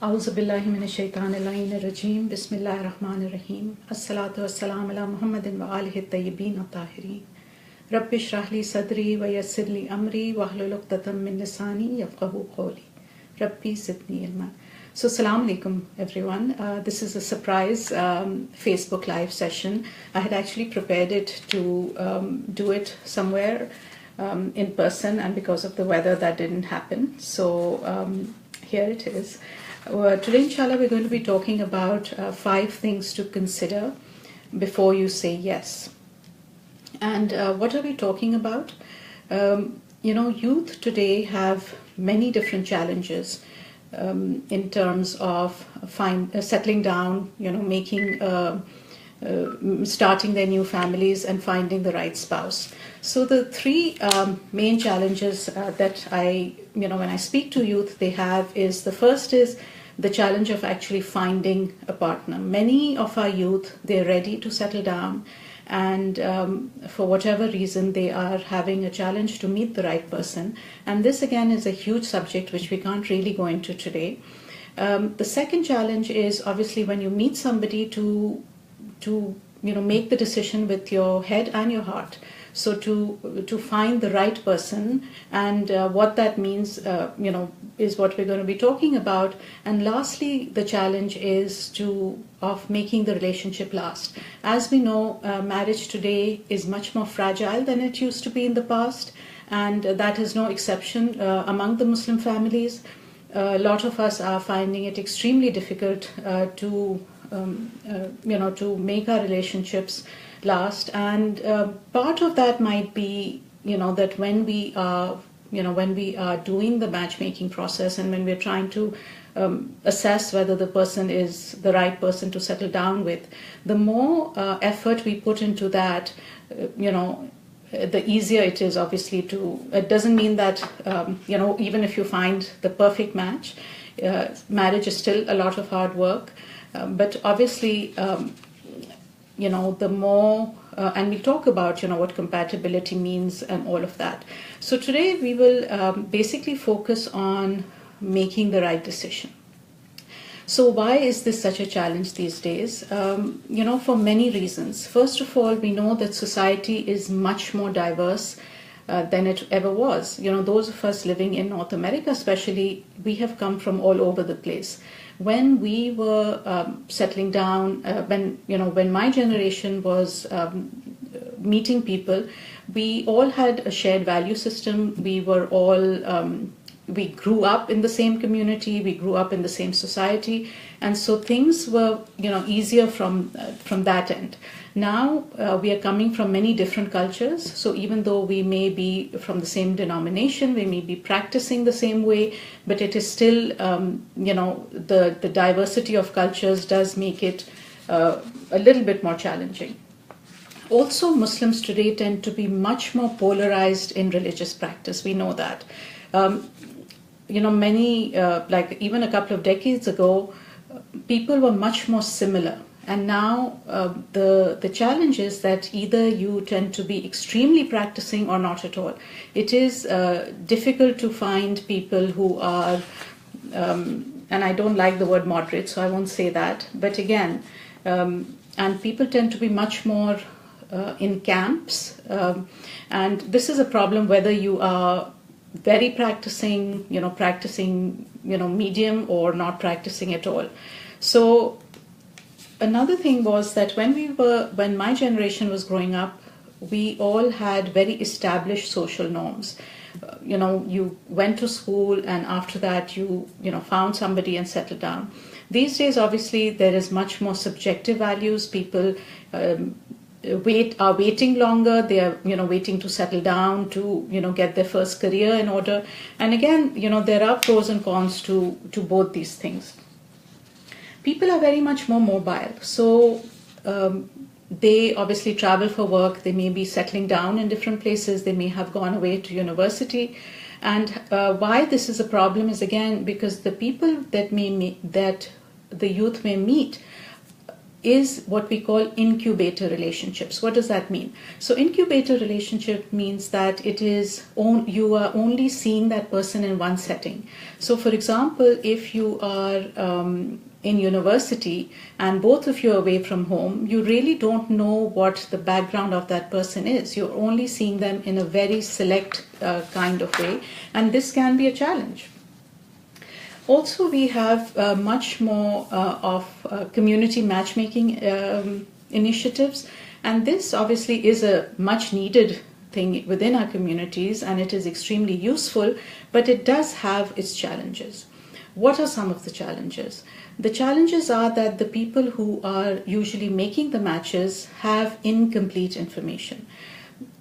Auzubillahiminashaitanirrajim. Bismillahirrahmanirrahim. Assalatu wassalamu ala Muhammadin wa alihi tayyibin at-tahirin. Rabbi shrah li sadri wa yassir li amri wahlul 'uqdatam min lisani yafqahu qawli. Rabbi zidni ilma. So, assalamu alaikum everyone. This is a surprise Facebook live session. I had actually prepared it to do it somewhere in person, and because of the weather that didn't happen. So here it is. Today, inshallah, we're going to be talking about 5 things to consider before you say yes. And what are we talking about? Youth today have many different challenges in terms of settling down, making, starting their new families and finding the right spouse. So the 3 main challenges that when I speak to youth, they have is, the first is the challenge of actually finding a partner. Many of our youth, they're ready to settle down, and for whatever reason, they are having a challenge to meet the right person. And this again is a huge subject which we can't really go into today. The second challenge is obviously when you meet somebody to make the decision with your head and your heart. So to find the right person, and what that means, is what we're going to be talking about. And lastly, the challenge is of making the relationship last. As we know, marriage today is much more fragile than it used to be in the past, and that is no exception among the Muslim families. A lot of us are finding it extremely difficult to make our relationships last, and part of that might be that when we are doing the matchmaking process, and when we're trying to assess whether the person is the right person to settle down with, the more effort we put into that, the easier it is obviously it doesn't mean that even if you find the perfect match, marriage is still a lot of hard work. But obviously, the more, and we'll talk about, what compatibility means and all of that. So today we will basically focus on making the right decision. So why is this such a challenge these days? For many reasons. First of all, we know that society is much more diverse than it ever was. Those of us living in North America especially, we have come from all over the place. When we were settling down, when my generation was meeting people, we all had a shared value system. We were all, we grew up in the same community, we grew up in the same society, and so things were, easier from that end. Now we are coming from many different cultures, so even though we may be from the same denomination, we may be practicing the same way, but it is still, the diversity of cultures does make it a little bit more challenging. Also, Muslims today tend to be much more polarized in religious practice. We know that. Many, like even a couple of decades ago, people were much more similar. And now the challenge is that either you tend to be extremely practicing or not at all. It is difficult to find people who are, and I don't like the word moderate, so I won't say that. But again, and people tend to be much more in camps. And this is a problem whether you are very practicing, medium, or not practicing at all. So another thing was that when my generation was growing up, we all had very established social norms. You went to school, and after that you found somebody and settled down. These days, obviously, there is much more subjective values. People are waiting longer. They are waiting to settle down, to get their first career in order. And again, there are pros and cons to both these things. People are very much more mobile, so they obviously travel for work. They may be settling down in different places. They may have gone away to university. And why this is a problem is, again, because the people that the youth may meet is what we call incubator relationships. What does that mean? So incubator relationship means that you are only seeing that person in one setting. So for example, if you are in university and both of you are away from home, you really don't know what the background of that person is. You're only seeing them in a very select kind of way, and this can be a challenge. Also, we have much more of community matchmaking initiatives, and this obviously is a much needed thing within our communities, and it is extremely useful, but it does have its challenges. What are some of the challenges? The challenges are that the people who are usually making the matches have incomplete information.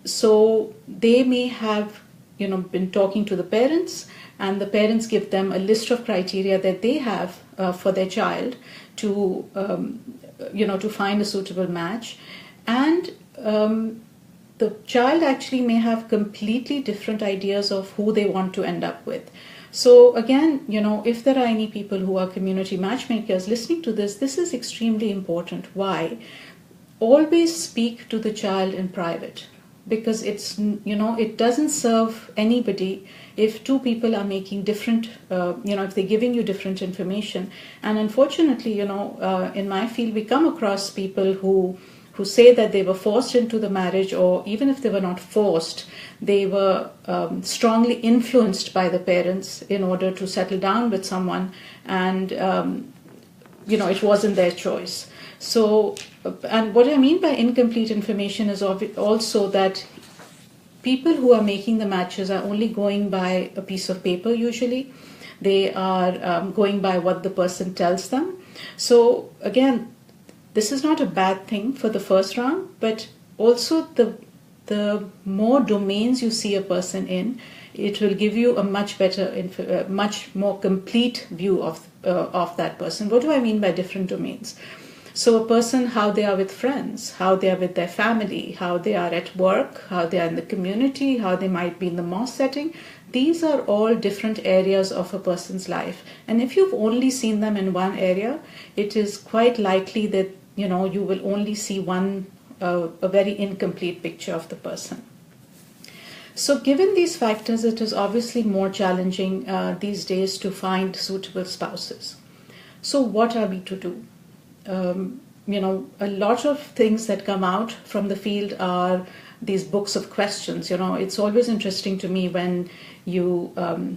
So they may have been talking to the parents, and the parents give them a list of criteria that they have for their child to to find a suitable match, and the child actually may have completely different ideas of who they want to end up with. So again, if there are any people who are community matchmakers listening to this is extremely important. Why? Always speak to the child in private, because it doesn't serve anybody if two people are making different, if they're giving you different information. And unfortunately, in my field, we come across people who say that they were forced into the marriage, or even if they were not forced, they were strongly influenced by the parents in order to settle down with someone, and it wasn't their choice. So, and what I mean by incomplete information is also that people who are making the matches are only going by a piece of paper usually. They are going by what the person tells them. So again, this is not a bad thing for the first round, but also the more domains you see a person in, it will give you a much better, much more complete view of that person. What do I mean by different domains? So a person, how they are with friends, how they are with their family, how they are at work, how they are in the community, how they might be in the mosque setting. These are all different areas of a person's life. And if you've only seen them in one area, it is quite likely that you will only see a very incomplete picture of the person. So given these factors, it is obviously more challenging these days to find suitable spouses. So what are we to do? A lot of things that come out from the field are these books of questions. It's always interesting to me when you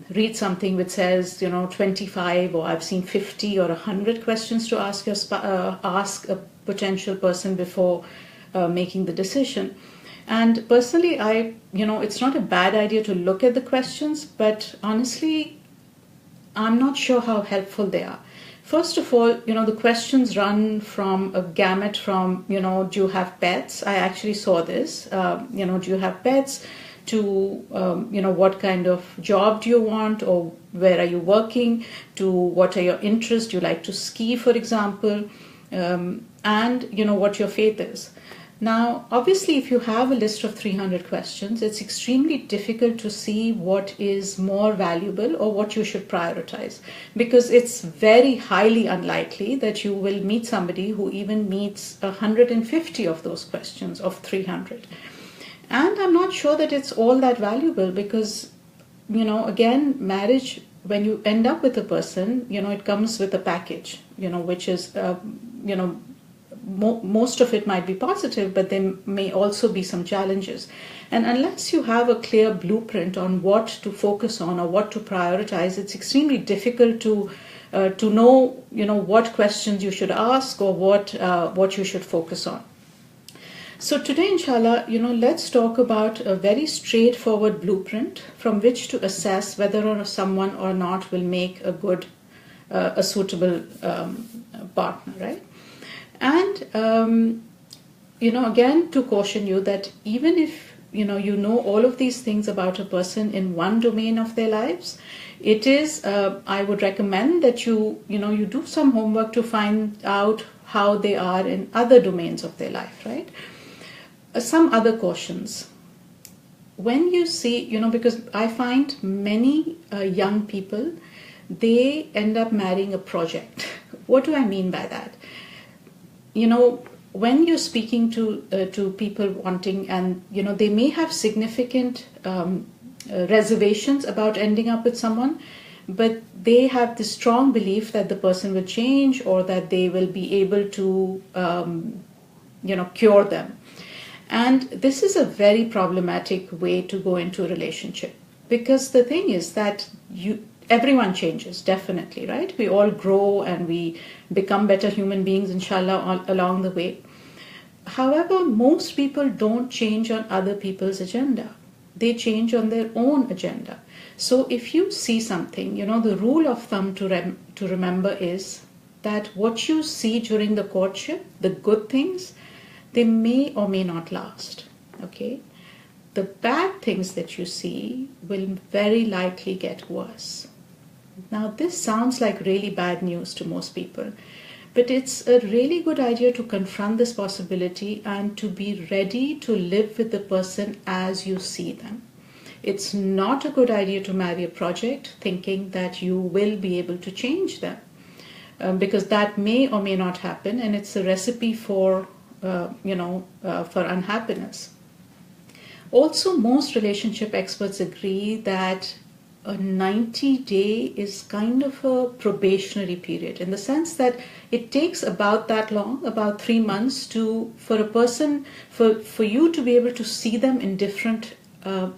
read something which says 25, or I've seen 50 or 100 questions to ask ask a potential person before making the decision. And personally, it's not a bad idea to look at the questions, but honestly, I'm not sure how helpful they are. First of all, the questions run from a gamut from, do you have pets? I actually saw this. Do you have pets? To, what kind of job do you want, or where are you working? To what are your interests? Do you like to ski, for example? And, what your faith is. Now, obviously, if you have a list of 300 questions, it's extremely difficult to see what is more valuable or what you should prioritize, because it's very highly unlikely that you will meet somebody who even meets 150 of those questions of 300. And I'm not sure that it's all that valuable, because, again, marriage, when you end up with a person, it comes with a package, which is, most of it might be positive, but there may also be some challenges. And unless you have a clear blueprint on what to focus on or what to prioritize, it's extremely difficult to know, what questions you should ask or what you should focus on. So today, inshallah, let's talk about a very straightforward blueprint from which to assess whether or someone or not will make a suitable partner, right? And, again, to caution you that even if, you know all of these things about a person in one domain of their lives, it is, I would recommend that you do some homework to find out how they are in other domains of their life, right? Some other cautions. When you see, because I find many young people, they end up marrying a project. What do I mean by that? when you're speaking to people wanting, and they may have significant reservations about ending up with someone, but they have the strong belief that the person will change, or that they will be able to cure them. And this is a very problematic way to go into a relationship, because the thing is that everyone changes, definitely, right? We all grow and we become better human beings, inshallah, along the way. However, most people don't change on other people's agenda. They change on their own agenda. So if you see something, the rule of thumb to remember is that what you see during the courtship, the good things, they may or may not last, okay? The bad things that you see will very likely get worse. Now, this sounds like really bad news to most people, but it's a really good idea to confront this possibility and to be ready to live with the person as you see them. It's not a good idea to marry a project thinking that you will be able to change them, because that may or may not happen, and it's a recipe for unhappiness. Also, most relationship experts agree that a 90-day is kind of a probationary period, in the sense that it takes about that long, about 3 months, for a person, for you to be able to see them in different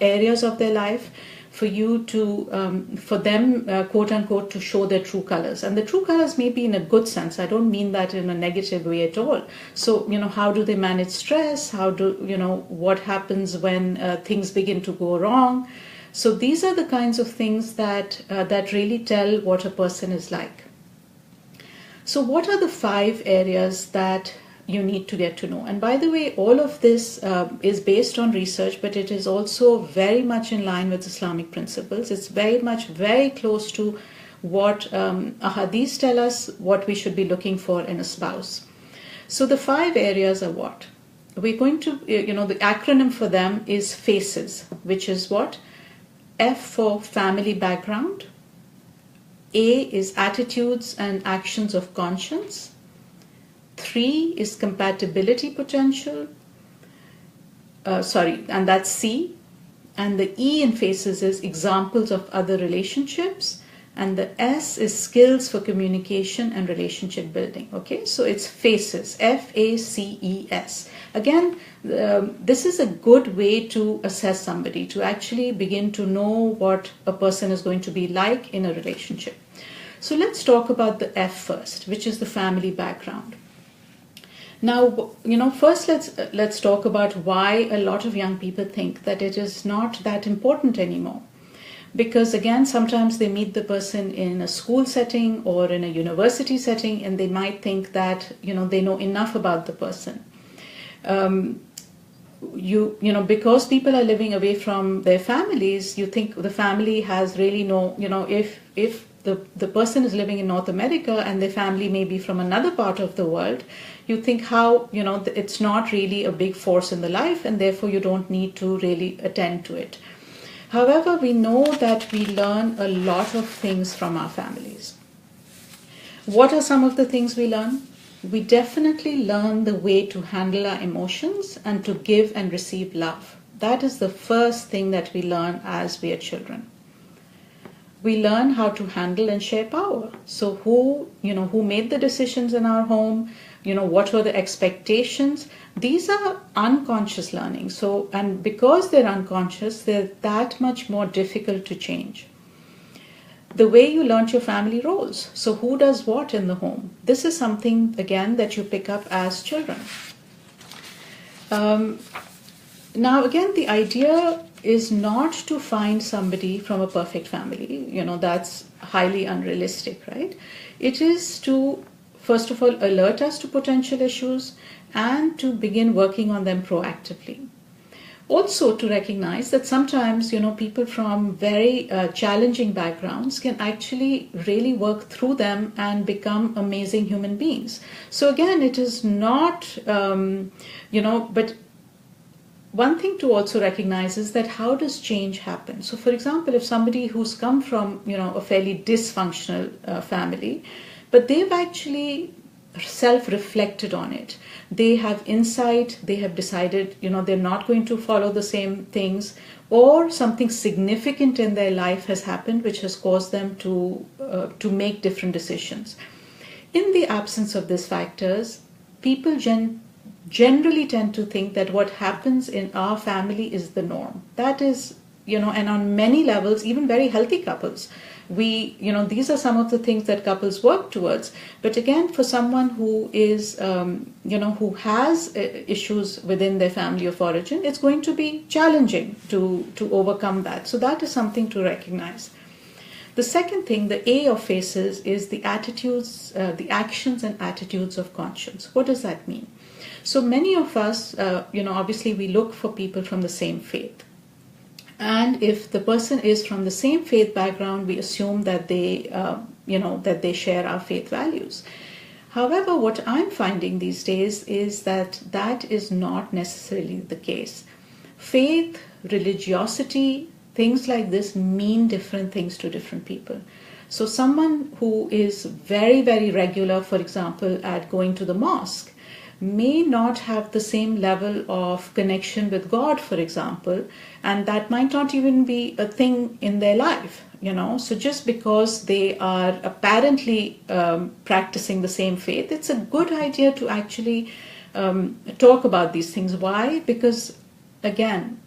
areas of their life, for you to, for them, quote unquote, to show their true colors. And the true colors may be in a good sense. I don't mean that in a negative way at all. So, how do they manage stress? What happens when things begin to go wrong? So these are the kinds of things that really tell what a person is like. So what are the 5 areas that you need to get to know? And by the way, all of this is based on research, but it is also very much in line with Islamic principles. It's very close to what ahadith tell us, what we should be looking for in a spouse. So the 5 areas are what? We're going to, the acronym for them is FACES, which is what? F for family background. A is attitudes and actions of conscience. 3 is compatibility potential. And that's C. And the E in FACES is examples of other relationships. And the S is skills for communication and relationship building. Okay, so it's FACES, FACES. Again, this is a good way to assess somebody, to actually begin to know what a person is going to be like in a relationship. So let's talk about the F first, which is the family background. Now, first let's talk about why a lot of young people think that it is not that important anymore. Because again, sometimes they meet the person in a school setting or in a university setting, and they might think that, they know enough about the person. Because people are living away from their families, you think the family has really if the person is living in North America and their family may be from another part of the world, you think how, it's not really a big force in the life, and therefore you don't need to really attend to it. However, we know that we learn a lot of things from our families. What are some of the things we learn? We definitely learn the way to handle our emotions and to give and receive love. That is the first thing that we learn as we are children. We learn how to handle and share power. So who made the decisions in our home? What were the expectations? These are unconscious learning. So, and because they're unconscious, they're that much more difficult to change. The way you learned your family roles. So who does what in the home? This is something, again, that you pick up as children. Now, again, the idea is not to find somebody from a perfect family. That's highly unrealistic, right? It is to, first of all, alert us to potential issues and to begin working on them proactively. Also to recognize that sometimes, people from very challenging backgrounds can actually really work through them and become amazing human beings. So again, it is not, but one thing to also recognize is that how does change happen? So for example, if somebody who's come from, a fairly dysfunctional family, but they've actually self-reflected on it. They have insight, they have decided, they're not going to follow the same things, or something significant in their life has happened which has caused them to make different decisions. In the absence of these factors, people generally tend to think that what happens in our family is the norm. That is, and on many levels, even very healthy couples, these are some of the things that couples work towards. But again, for someone who is, who has issues within their family of origin, it's going to be challenging to overcome that. So that is something to recognize. The second thing, the A of faces, is the attitudes, the actions and attitudes of conscience. What does that mean? So many of us, obviously we look for people from the same faith. And if the person is from the same faith background, we assume that they share our faith values. However, what I'm finding these days is that is not necessarily the case. Faith, religiosity, things like this mean different things to different people. So someone who is very, very regular, for example, at going to the mosque, may not have the same level of connection with God, for example, and that might not even be a thing in their life, So just because they are apparently practicing the same faith, it's a good idea to actually talk about these things. Why? Because, again,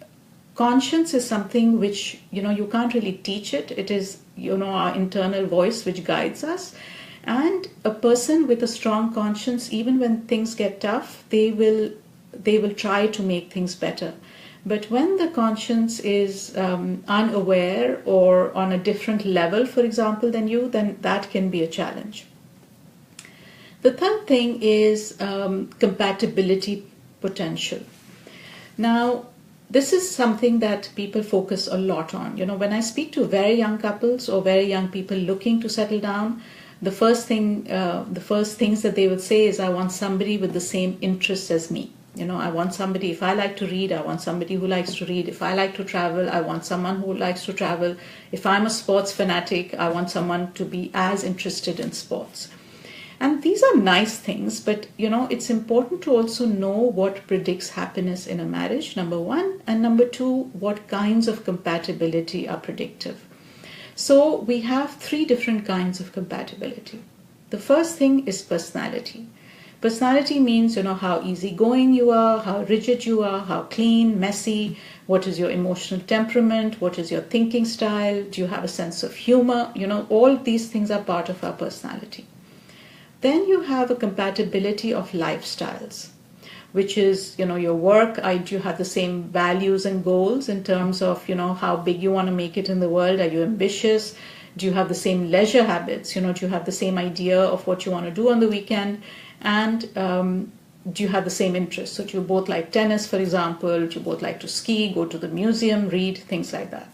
conscience is something which, you can't really teach it. It is, our internal voice which guides us. And a person with a strong conscience, even when things get tough, they will try to make things better. But when the conscience is unaware or on a different level, for example, than you, then that can be a challenge. The third thing is compatibility potential. Now, this is something that people focus a lot on. When I speak to very young couples or very young people looking to settle down, the first things that they would say is, I want somebody with the same interests as me. I want somebody, if I like to read, I want somebody who likes to read. If I like to travel, I want someone who likes to travel. If I'm a sports fanatic, I want someone to be as interested in sports. And these are nice things, but it's important to also know what predicts happiness in a marriage, number one, and number two, what kinds of compatibility are predictive. So we have three different kinds of compatibility. The first thing is personality. Personality means, how easygoing you are, how rigid you are, how clean, messy, what is your emotional temperament, what is your thinking style, do you have a sense of humor, all these things are part of our personality. Then you have a compatibility of lifestyles, which is, your work. Do you have the same values and goals in terms of, how big you want to make it in the world? Are you ambitious? Do you have the same leisure habits? Do you have the same idea of what you want to do on the weekend? And do you have the same interests? So do you both like tennis, for example? Do you both like to ski, go to the museum, read, things like that?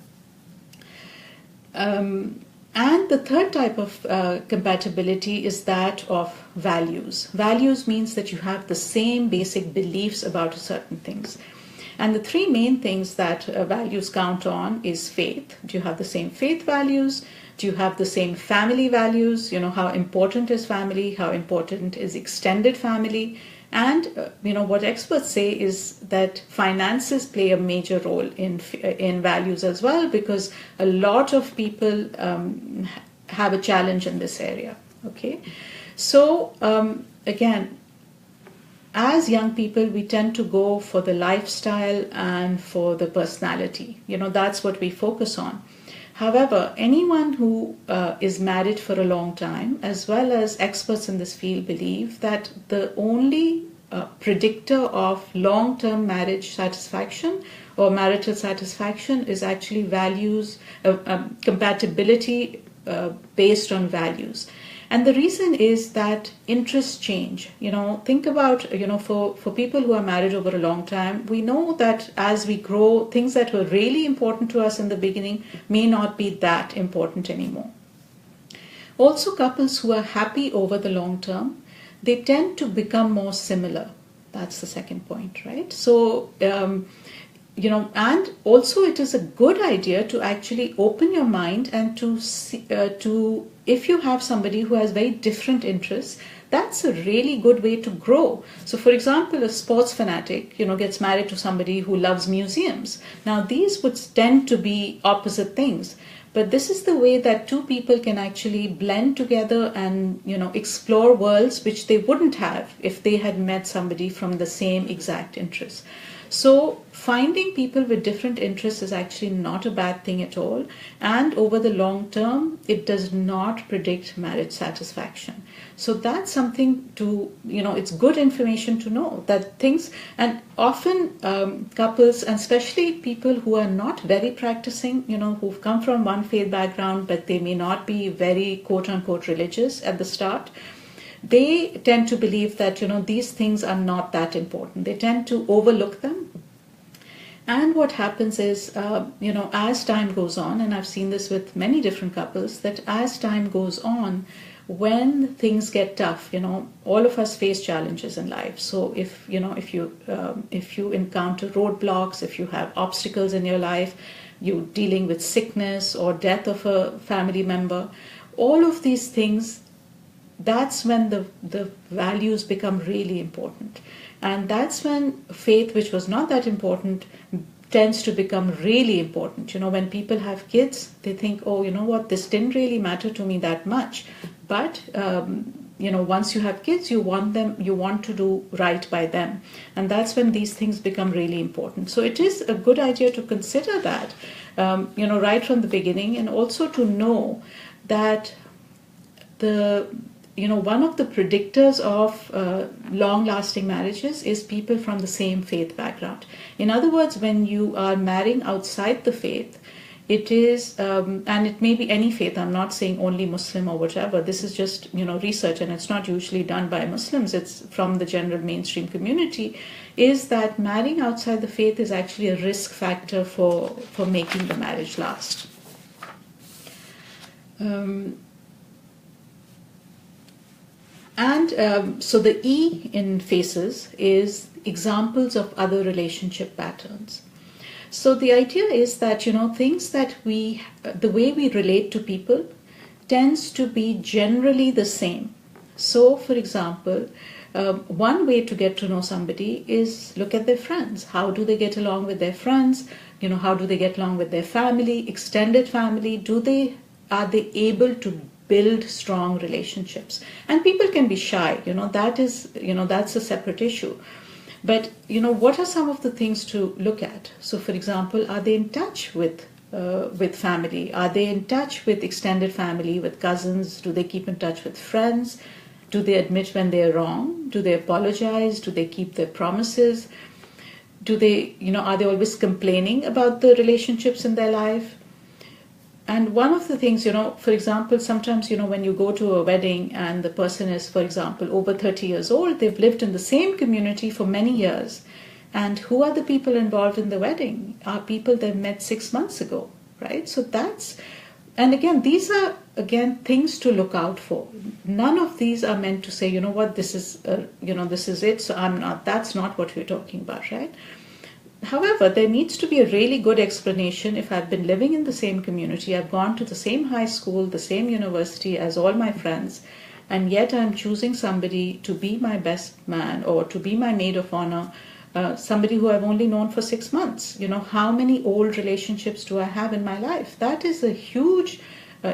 And the third type of compatibility is that of values. Values means that you have the same basic beliefs about certain things. And the three main things that values count on is faith. Do you have the same faith values? Do you have the same family values? How important is family? How important is extended family? And what experts say is that finances play a major role in values as well, because a lot of people have a challenge in this area. Okay, so again, as young people, we tend to go for the lifestyle and for the personality. That's what we focus on. However, anyone who is married for a long time, as well as experts in this field, believe that the only predictor of long-term marriage satisfaction or marital satisfaction is actually values, compatibility based on values. And the reason is that interests change. Think about, for people who are married over a long time, we know that as we grow, things that were really important to us in the beginning may not be that important anymore. Also, couples who are happy over the long term, they tend to become more similar. That's the second point, right? So and also it is a good idea to actually open your mind and to see, if you have somebody who has very different interests, that's a really good way to grow. So, for example, a sports fanatic, gets married to somebody who loves museums. Now, these would tend to be opposite things. But this is the way that two people can actually blend together and, explore worlds which they wouldn't have if they had met somebody from the same exact interests. So finding people with different interests is actually not a bad thing at all. And over the long term, it does not predict marriage satisfaction. So that's something to, it's good information to know that things, and often couples, and especially people who are not very practicing, who've come from one faith background, but they may not be very quote unquote religious at the start, they tend to believe that, these things are not that important. They tend to overlook them. And what happens is, as time goes on, and I've seen this with many different couples, that as time goes on, when things get tough, all of us face challenges in life. So if you encounter roadblocks, if you have obstacles in your life, you're dealing with sickness or death of a family member, all of these things, that's when the values become really important. And that's when faith, which was not that important, tends to become really important. When people have kids, they think, oh, you know what, this didn't really matter to me that much. But, once you have kids, you want to do right by them. And that's when these things become really important. So it is a good idea to consider that, right from the beginning, and also to know that one of the predictors of long-lasting marriages is people from the same faith background. In other words, when you are marrying outside the faith, it is, and it may be any faith, I'm not saying only Muslim or whatever, this is just, research, and it's not usually done by Muslims, it's from the general mainstream community, is that marrying outside the faith is actually a risk factor for making the marriage last. So the E in FACES is examples of other relationship patterns. So the idea is that, things that the way we relate to people tends to be generally the same. So, for example, one way to get to know somebody is look at their friends. How do they get along with their friends? How do they get along with their family, extended family? Are they able to build strong relationships? And people can be shy, that's a separate issue. But, what are some of the things to look at? So, for example, are they in touch with family? Are they in touch with extended family, with cousins? Do they keep in touch with friends? Do they admit when they're wrong? Do they apologize? Do they keep their promises? Are they always complaining about the relationships in their life? And one of the things, for example, sometimes, when you go to a wedding and the person is, for example, over 30 years old, they've lived in the same community for many years. And who are the people involved in the wedding? Are people they've met 6 months ago, right? So and again, these are, things to look out for. None of these are meant to say, this is it, so that's not what we're talking about, right? However, there needs to be a really good explanation. If I've been living in the same community, I've gone to the same high school, the same university as all my friends, and yet I'm choosing somebody to be my best man or to be my maid of honor, somebody who I've only known for 6 months. How many old relationships do I have in my life? That is a huge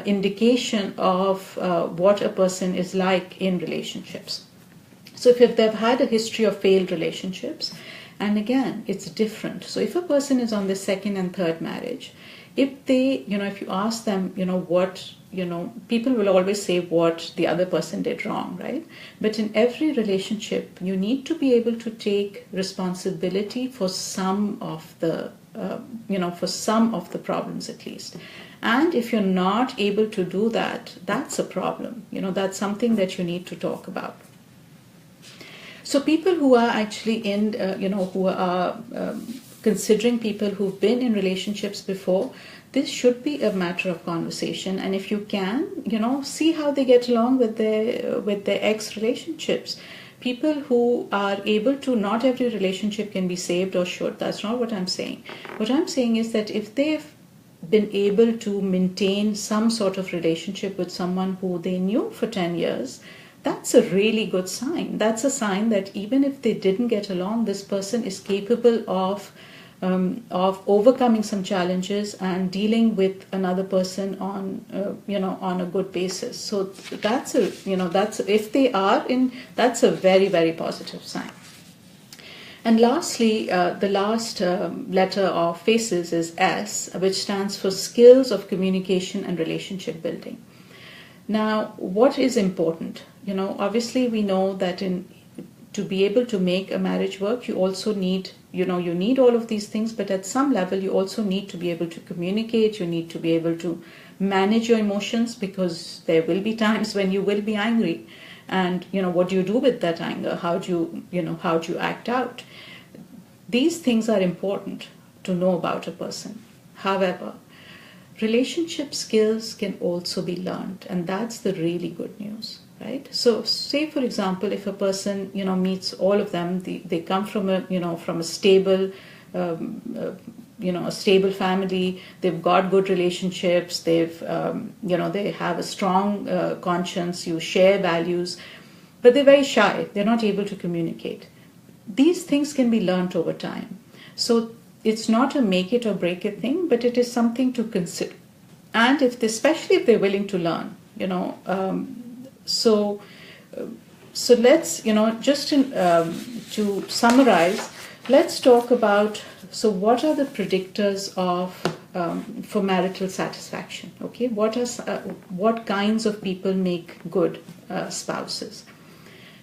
indication of what a person is like in relationships. So if they've had a history of failed relationships, and again, it's different. So if a person is on the second and third marriage, if they, if you ask them, what, people will always say what the other person did wrong, right? But in every relationship, you need to be able to take responsibility for some of the, problems at least. And if you're not able to do that, that's a problem. That's something that you need to talk about. So people who are actually who are considering people who've been in relationships before, this should be a matter of conversation. And if you can, see how they get along with their ex relationships. people who are able to, not every relationship can be saved or should. That's not what I'm saying. What I'm saying is that if they've been able to maintain some sort of relationship with someone who they knew for 10 years, that's a really good sign. That's a sign that even if they didn't get along, this person is capable of overcoming some challenges and dealing with another person on on a good basis. So that's if they are in, that's a very, very positive sign. And lastly, the last letter of FACES is S, which stands for Skills of Communication and Relationship Building. Now, what is important? Obviously we know that to be able to make a marriage work, you also need, you need all of these things, but at some level you also need to be able to communicate, you need to be able to manage your emotions, because there will be times when you will be angry. And, what do you do with that anger? How do you act out? These things are important to know about a person. However, relationship skills can also be learned, and that's the really good news. Right. So, say for example, if a person meets all of them, they come from a stable, a stable family. They've got good relationships. They've they have a strong conscience. You share values, but they're very shy. They're not able to communicate. These things can be learned over time. So it's not a make it or break it thing, but it is something to consider. And especially if they're willing to learn, So let's, just to summarize, let's talk about, so what are the predictors for marital satisfaction? Okay, what kinds of people make good spouses?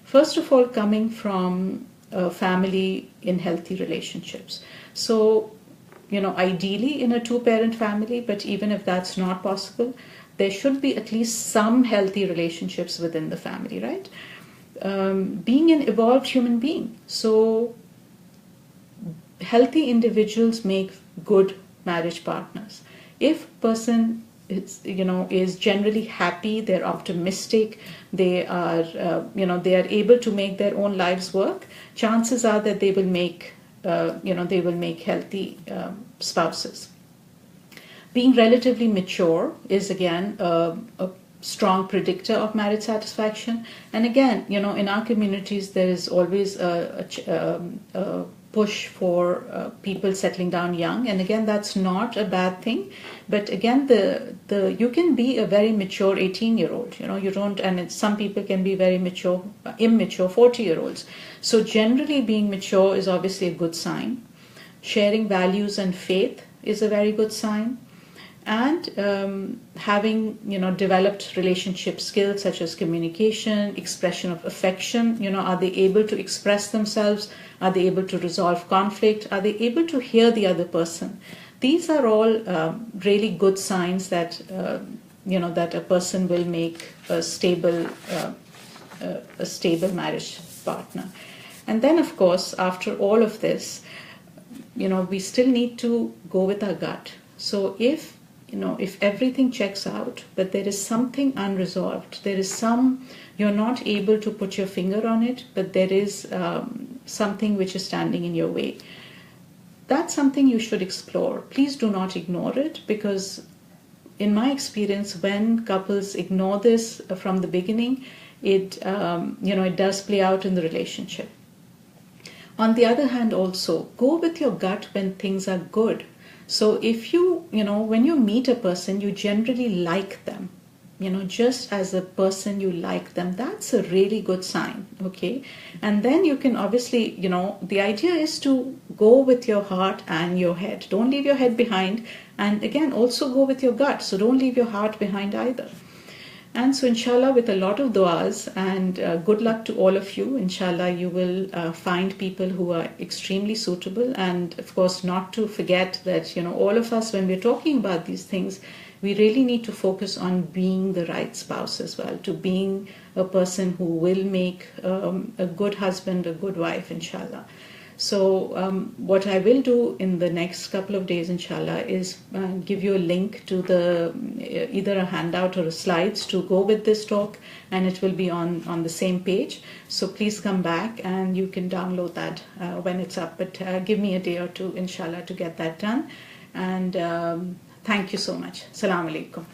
First of all, coming from a family in healthy relationships. So, ideally in a two-parent family, but even if that's not possible, there should be at least some healthy relationships within the family, right? Being an evolved human being. So healthy individuals make good marriage partners. If person is generally happy, they're optimistic, they are able to make their own lives work, chances are that they will make healthy spouses. Being relatively mature is again a strong predictor of marriage satisfaction. And again, in our communities, there is always a push for people settling down young. And again, that's not a bad thing. But again, you can be a very mature 18-year-old. You don't, and some people can be very mature, immature 40-year-olds. So generally, being mature is obviously a good sign. Sharing values and faith is a very good sign. And having, developed relationship skills such as communication, expression of affection, are they able to express themselves? Are they able to resolve conflict? Are they able to hear the other person? These are all really good signs that, that a person will make a stable marriage partner. And then, of course, after all of this, we still need to go with our gut. So if everything checks out, but there is something unresolved, you're not able to put your finger on it, but there is something which is standing in your way, that's something you should explore. Please do not ignore it, because in my experience, when couples ignore this from the beginning, it does play out in the relationship. On the other hand, also, go with your gut when things are good. So if when you meet a person, you generally like them, just as a person you like them, that's a really good sign, okay? And then you can obviously, the idea is to go with your heart and your head. Don't leave your head behind. And again, also go with your gut. So don't leave your heart behind either. And so inshallah, with a lot of du'as and good luck to all of you, inshallah, you will find people who are extremely suitable. And of course, not to forget that, all of us, when we're talking about these things, we really need to focus on being the right spouse as well, to being a person who will make a good husband, a good wife, inshallah. So what I will do in the next couple of days, inshallah, is give you a link to the either a handout or a slides to go with this talk, and it will be on the same page. So please come back and you can download that when it's up. But give me a day or two, inshallah, to get that done. And thank you so much. Assalamu alaikum.